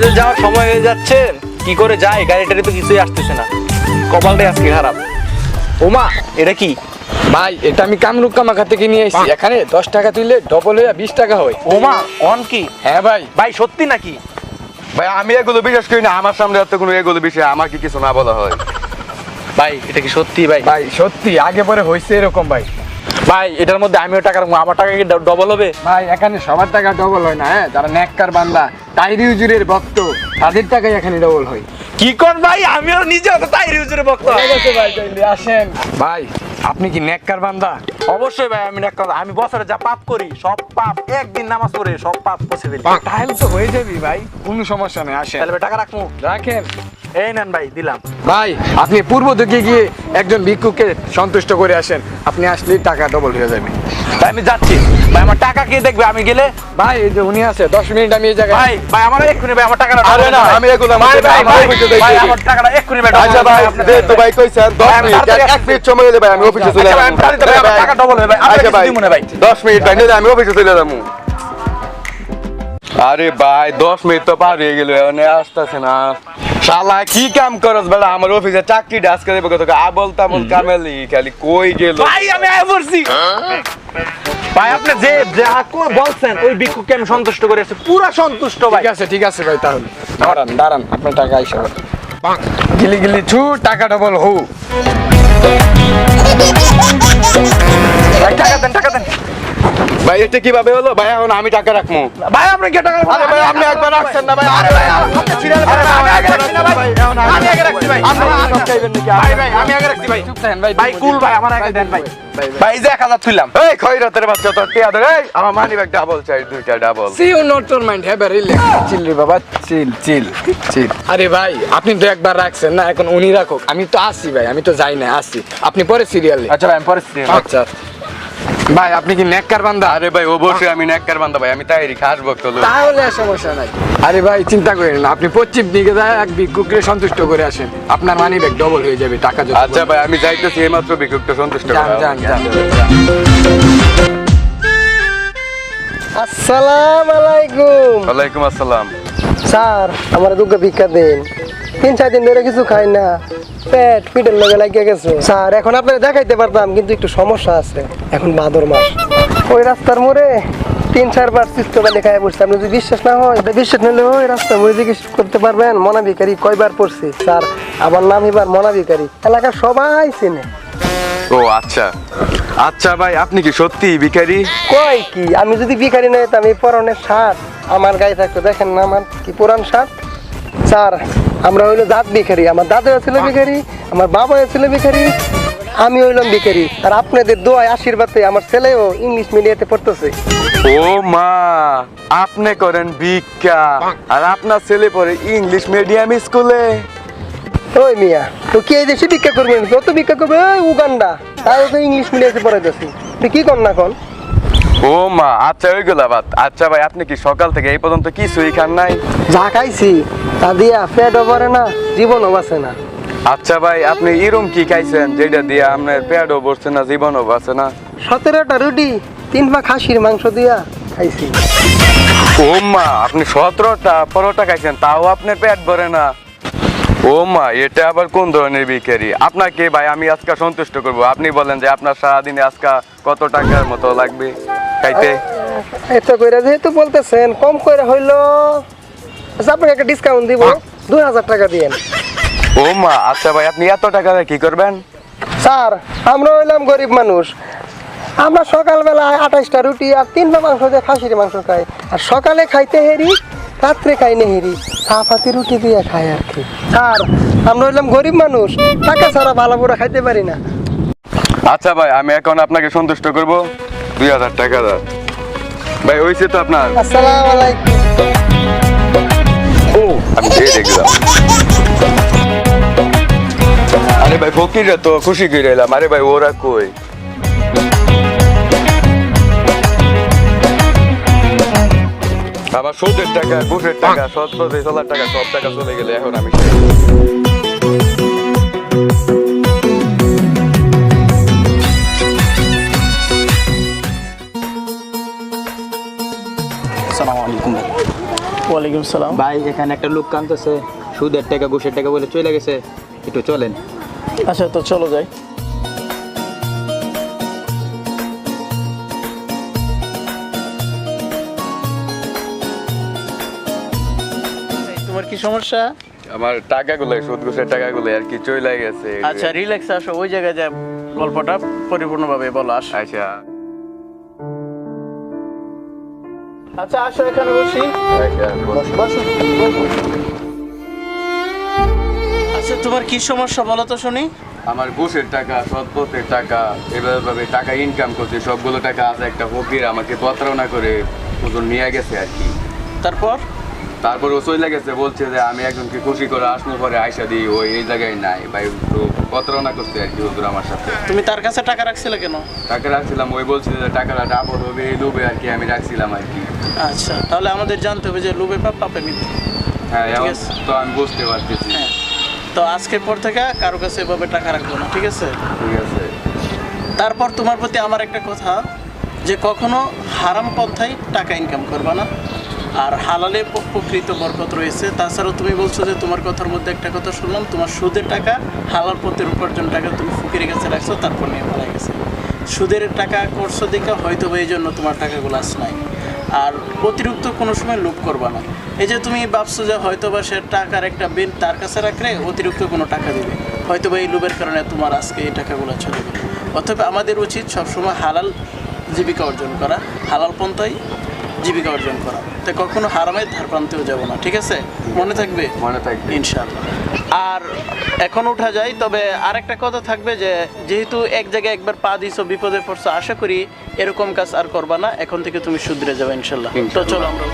কাজে যাওয়ার সময় হয়ে যাচ্ছে, কি করে যাই, গাড়িটারে তো কিছুই আসতেছে না, কপালটাই আজকে খারাপ। ওমা, এটা কি ভাই? এটা আমি কামরুক কামাখা থেকে নিয়ে এসেছি। এখানে 10 টাকা তুললে ডবল হয়ে 20 টাকা হয়। ওমা, অন কি? হ্যাঁ ভাই। ভাই সত্যি নাকি? ভাই আমি এগুলো বিশ্বাস করি না, আমার সামনে এত কোনো এগুলো বিষয়ে আমাকে কিছু না বলা হয়। ভাই এটা কি সত্যি? ভাই ভাই সত্যি, আগে পরে হয়েছে এরকম ভাই। ভাই এটার মধ্যে আমিও টাকা রাখবো, আমার টাকা কি ডবল হবে? ভাই এখানে সবার টাকা ডবল হয় না, হ্যাঁ? যারা নেককার বান্দা, তাইরি হুজুরের ভক্ত, তাদের টাকাই এখানে ডবল হয়। কি কর ভাই, আমিও নিজে তো তাই হুজুরের ভক্ত। ঠিক আছে ভাই, তাইলে আসেন। ভাই আপনি কি নেককার বান্দা? অবশ্যই ভাই, আমি বছরে যা পাপ করি সব পাপ একদিন নামাজ পড়ে সব পাপ মুছে ফেলি। তাহলে তো হয়ে যাবি ভাই, কোনো সমস্যা নেই। আসেন, তাহলে ভাই টাকা রাখবো। রাখেন। এই নেন ভাই, দিলাম। ভাই আপনি পূর্ব দিকে গিয়ে একজন ভিক্ষুককে সন্তুষ্ট করে আসেন, আপনি আসলেই টাকা ডবল হয়ে যাবে। ভাই আমি যাচ্ছি। ভাই আমার টাকা কে দেখবে আমি গেলে? ভাই এই যে উনি আছে, 10 মিনিট আমি এই জায়গায়। ভাই ভাই আমার এক্ষুনি ভাই আমার টাকাটা আরে না, আমি এগুলো আমার অফিসে যাই। ভাই আমার টাকাটা এক্ষুনি ভাই। আচ্ছা ভাই, দে তো ভাই কইছেন 10 মিনিট, 1 মিনিট সময় দিলে ভাই আমি অফিসে চলে যাব। টাকা ডবল হবে ভাই, আচ্ছা ভাই, মনে ভাই 10 মিনিট ভাই নিলে আমি অফিসে চলে যাব। আরে ভাই 10 মিনিট তো পার হয়ে গেল, এনে আসতেছে না। শালা কি কাম করছ বেলা, আমার অফিসে চাকরি ডাস করে বকো তোকে আবল তাবল কামেলি খালি কই গেল। ভাই আমি আয় পড়ছি। ভাই আপনি যে যা বলছেন ওই ভিক্ষুককে আমি সন্তুষ্ট করে আছি, পুরো সন্তুষ্ট ভাই। ঠিক আছে ভাই, তাহলে দাঁড়ান দাঁড়ান, আপনার টাকা আইসা গিলি গিলি ছু, টাকা ডবল হু। ভাই টাকা দেন, টাকা দেন। ভাই এটা কিভাবে হলো ভাই? এখন আমি টাকা রাখমু। ভাই আপনি কি টাকা? আরে ভাই আপনি একবার রাখছেন না ভাই। আরে ভাই আপনি সিরিয়াল করেন, আমি আগে রাখছি না ভাই। আমি আগে রাখছি ভাই। আপনি সব চাইবেন নাকি? ভাই ভাই আমি আগে রাখছি ভাই। চুপ থাকেন ভাই। ভাই কুল ভাই, আমার আগে দেন ভাই। ভাই যে 1000 তুললাম। এই খয়রাতের বাচ্চা তোর টিয়া ধরে, এই আমার মানি ব্যাগ ডাবল চাই, দুইটা double. See you not your mind, have a relax. Chill রে বাবা, চিল চিল চিল। আরে ভাই আপনি তো একবার রাখছেন না, এখন উনি রাখুক। আমি তো আসি ভাই, আমি তো যাই না, আসি। আপনি পরে সিরিয়ালে। আচ্ছা ভাই আমি পরে আচ্ছা ভাই, আপনি কি নেককার বান্দা? আরে ভাই অবশ্যই আমি নেককার বান্দা ভাই, আমি তাইরি খাস ভক্ত লোক। তাহলে আর সমস্যা নাই। আরে ভাই চিন্তা করেন না, আপনি পশ্চিম দিকে যায় এক ভিক্ষুককে সন্তুষ্ট করে আসেন, আপনার মানি ব্যাগ ডবল হয়ে যাবে, টাকা যত। আচ্ছা ভাই আমি যাইতেছি, এইমাত্র ভিক্ষুকটা সন্তুষ্ট যান করা। যান যান। আসসালামু আলাইকুম। ওয়ালাইকুম আসসালাম। স্যার আমার দুঃখ ভিক্ষা দেন, 3-4 দিন ধরে কিছু খাই না, পেট পিটের লগে লাগিয়ে গেছে। স্যার এখন আপনারা দেখাইতে পারতাম, কিন্তু একটু সমস্যা আছে। এখন ভাদর মাস, ওই রাস্তার মোড়ে 3-4 বার চিত্তবালি খাই পড়ছে। আপনি যদি বিশ্বাস না হয়, বিশ্বাস নিলে ওই রাস্তার মোড়ে জিজ্ঞেস করতে পারবেন মনা ভিখারি কয়বার পড়ছে। স্যার আমার নাম এবার মনা ভিখারি, এলাকার সবাই চেনে। ও আচ্ছা আচ্ছা ভাই, আপনি কি সত্যি ভিখারি? কয় কি, আমি যদি ভিখারি নয় তো আমি পরনের শার্ট আমার গায়ে থাকতো, দেখেন না আমার কি পুরান শার্ট। স্যার আমরা হইলো জাত ভিখারি, আমার দাদা ছিল ভিখারি, আমার বাবা ছিল ভিখারি, আমি হইলাম ভিখারি। আর আপনাদের দোয়ায় আশীর্বাদে আমার ছেলেও ইংলিশ মিডিয়াতে পড়তেছে। ও মা, আপনি করেন ভিক্ষা আর আপনার ছেলে পড়ে ইংলিশ মিডিয়াম স্কুলে? ওই মিয়া তো কি এই দেশে ভিক্ষা করবেন? কত ভিক্ষা করবে ওই উগান্ডা, তাও তো ইংলিশ মিডিয়াতে পড়াইতেছি। তুই কি কর না এখন? ও মা, আচ্ছা ওইগুলা বাদ। আচ্ছা ভাই আপনি কি সকাল থেকে এই পর্যন্ত কিছুই খান নাই? যা খাইছি তা দিয়া পেটও ভরে না, জীবনও বাঁচে না। আচ্ছা ভাই আপনি এরম কি খাইছেন যেটা দিয়ে আপনার পেটও ভরছে না, জীবনও বাঁচে না? 17টা রুটি 3 পা খাসির মাংস দিয়া খাইছি। ও মা, আপনি 17টা পরোটা খাইছেন, তাও আপনার পেট ভরে না? ও মা, এটা আবার কোন ধরনের ভিখারি? আপনাকে ভাই আমি আজকে সন্তুষ্ট করব। আপনি বলেন যে আপনার সারাদিনে আজকে কত টাকার মতো লাগবে খাইতে? এত কইরা যেহেতু বলতেছেন, কম কইরা হইলো, আচ্ছা আপনাকে একটা ডিসকাউন্ট দিব, 2000 টাকা দিয়েন। ও মা, আচ্ছা ভাই আপনি এত টাকা দিয়ে কি করবেন? স্যার আমরা হইলাম গরিব মানুষ, আমরা সকালবেলায় 28টা রুটি আর 3 পা মাংস দিয়ে খাসির মাংস খাই, আর সকালে খাইতে হেরি, রাত্রে খাই না হেরি, চাপাতি রুটি দিয়ে খাই আর কি। স্যার আমরা হইলাম গরিব মানুষ, টাকা ছাড়া ভালো করে খাইতে পারি না। আচ্ছা ভাই আমি এখন আপনাকে সন্তুষ্ট করব, 2000 টাকা দাও ভাই। হয়েছে তো আপনার? আসসালামু আলাইকুম। ও আমি দিয়ে দেখলাম। আরে ভাই ফকিররা তো খুশি করে এলাম। আরে ভাই ওরা কই? আমার সুদের টাকা, ঘুষের টাকা, সৎ পথে চলার টাকা, সব টাকা চলে গেলে এখন আমি শেষ। আসসালামু আলাইকুম। ওয়ালাইকুম ওয়ালাইকুম সালাম। ভাই এখানে একটা লোক কানতেছে, সুদের টাকা ঘুষের টাকা বলে চলে গেছে, একটু চলেন। আচ্ছা তো চলো যাই। তোমার কি সমস্যা? আমার টাকাগুলো সুদ ঘুষের টাকাগুলো আর কি চলে গেছে। আচ্ছা রিল্যাক্স আসো, ওই জায়গায় যা গল্পটা পরিপূর্ণভাবে বলো। আসো। আচ্ছা আচ্ছা আসো, এখানে বসি। বসো। আচ্ছা তোমার কি সমস্যা বলো তো শুনি। আমার ঘুষের টাকা, সৎপথের টাকা, এভাবে টাকা ইনকাম করছে, সবগুলো টাকা আছে একটা ফকির আমাকে প্রতারণা করে ওজন নিয়ে গেছে আর কি। তারপর ও চলে গেছে, বলছে যে আমি একজনকে খুশি করে আসবো, পরে আয়সা দিই ওই এই জায়গায় নাই ভাই, একটু প্রতারণা করছে আর কি ওদের আমার সাথে। তুমি তার কাছে টাকা রাখছিলে কেন? টাকা রাখছিলাম, ওই বলছিল যে টাকাটা ডাবল হবে, এই লোভে আর কি আমি রাখছিলাম আর কি। আচ্ছা তাহলে আমাদের জানতে হবে যে লোভে পাপ পাপে মৃত্যু। হ্যাঁ ঠিক এখন আছে। তো আমি বুঝতে পারতেছি। হ্যাঁ, তো আজকের পর থেকে কারো কাছে এভাবে টাকা রাখবো না, ঠিক আছে? ঠিক আছে। তারপর তোমার প্রতি আমার একটা কথা, যে কখনো হারাম পন্থায় টাকা ইনকাম করবা না, আর হালালে প্রকৃত বরকত রয়েছে। তাছাড়াও তুমি বলছো যে তোমার কথার মধ্যে একটা কথা শুনলাম, তোমার সুদের টাকা হালাল পথের উপার্জন টাকা তুমি ফকিরের কাছে রাখছো, তারপর নিয়ে মারা গেছে। সুদের টাকা করছো দেখে হয়তো এই জন্য তোমার টাকাগুলো আস নাই। আর অতিরিক্ত কোনো সময় লোভ করবা না। এই যে তুমি ভাবছো যে হয়তো বা সে টাকার একটা বিল তার কাছে রাখলে অতিরিক্ত কোনো টাকা দিবে, হয়তো বা এই লোভের কারণে তোমার আজকে এই টাকাগুলো চলে গেল। অথবা আমাদের উচিত সবসময় হালাল জীবিকা অর্জন করা, হালাল পন্থায় জীবিকা অর্জন করা, তাই কখনো হারামের ধার প্রান্তেও যাবো না, ঠিক আছে? মনে থাকবে? মনে থাকবে ইনশাআল্লাহ। আর এখন উঠা যায়, তবে আরেকটা কথা থাকবে যে যেহেতু এক জায়গায় একবার পা দিছো, বিপদে পড়ছো, আশা করি এরকম কাজ আর করবা না, এখন থেকে তুমি শুধরে যাবে ইনশাআল্লাহ। তো চলো আমরা